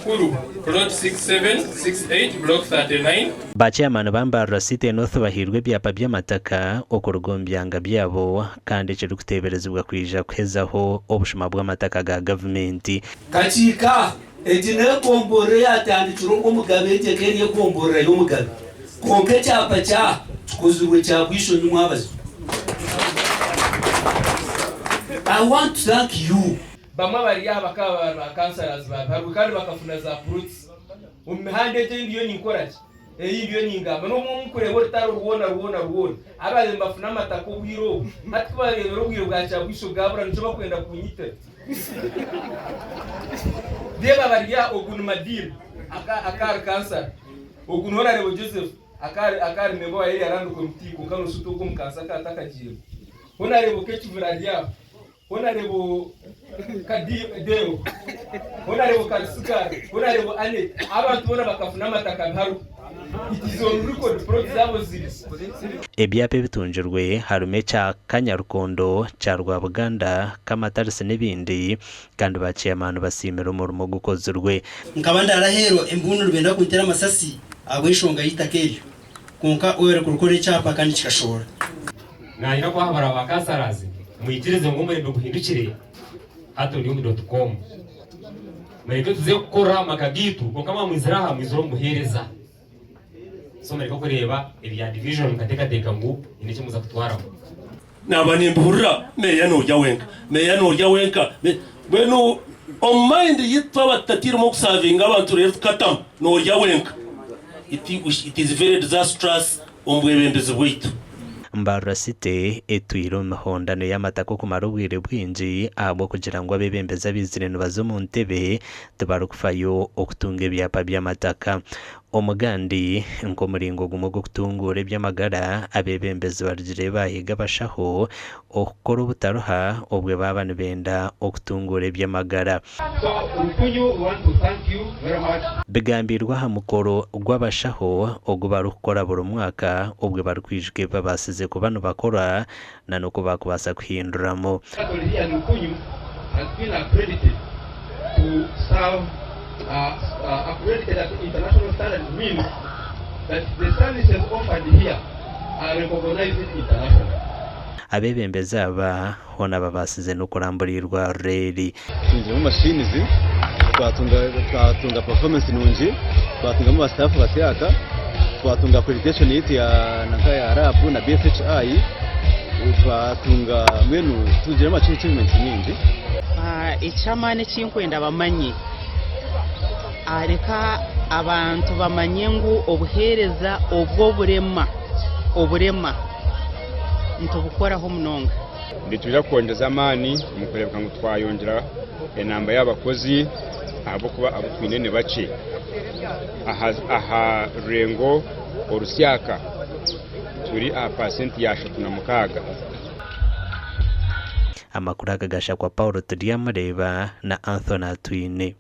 Nakuru, plot 6768, block 39. Bachairman bambarra site North bahirwe ibyapa by'amataka okurugombyanga byabo kandi kiri kuteberezibwa kwija kwezaho obushuma bw'amataka ga government. Kachika ejine kombore yatandikiro omugabe etekeriye komborera y'omugabe. Konke cyapa cya kuzurwe cya kwisho nyumwabazo. I want to thank you. Bamwe bari abakaba ba councillors babaru kandi bakafuna za fruits. Umihande je ndiyo ninkoraje. Ndiyo ningamba no mumkurebo rutaro rubona. Abaze mbafuna amatako bwiro. Ati barebero bwiro bwacha bwisho bwabura nico bakwenda kunyita. Deba bari ya ogun madir akar cancer. Ogun horarebo Joseph akar mebo yari arandu komiti ko kanu suto kum cancer ka takajiro. Honarebo kechuviradia. Honarebo kadeo. Honarebo kalsuka. Honarebo ane. Abantu bona bakafuna amataka haru. Ebyapa bitunjirwe harume cya Kanyarukondo cya Rwabuganda Kamatarisi n'ibindi kandi bachairman basimira umurimo gukozurwe nkabanda arahero embunu rubenda kuntera amasasi abwishonga yitakeyo konka oyere kurukore cyapa kandi kikashora nanyira ko habara bakasarazi muyitirize ngo murendo guhindukire hatonium.com mureke tuze gukora makagitu ko kama mwiziraha mwizoro muhereza somereka kureba ibya division katekateka ngo inice muza kutwaramo nabanimburira meya nojya wenka beno on mind yitwa batatira mu kusavinga abantu rero katam nojya wenka it is very disastrous ombwebembeze bwitu Mbarra site etwiro mahondano y'amatako kumara ubwire bwinji abo kugira ngo abebembeza bizireno bazo mu ntebe tubarukufayo okutunga ibyapa by'amataka omugandi ngo muringo gumo gutungura by'amagara abebembeza barigire bahiga bashaho okukora ubutaruha obwe babana benda okutungura by'amagara. So Rukunyu, want to thank you very much. Bigambirwa hamukoro gwabashaho ogubarukora buri mwaka obwe barukwijwe babasize ku bano bakora nanuko bakubasa kuhinduramo. Rukunyu has been accredited to serve accredited at international standard means that the services offered here are recognized internationally. Abebembeza aba hona babasize no kuramburirwa reri tunje mu machines twatunga performance nunji twatunga mu staff basyaka twatunga accreditation yiti ya naka ya Arabu na BSHI twatunga mwenu tuje mu achievements nyingi ichamane chinkwenda bamanyi areka abantu bamanye ngo obuhereza obwo oburema ntubukoraho munonga ndituje kongeza amani mukurebwa ngo twayongera enamba y'abakozi abo kuba abutwinene bace aha rengo orusyaka turi a % ya 36 amakuru agagasha kwa Paulo Tudiamureba na Anthony Atwine.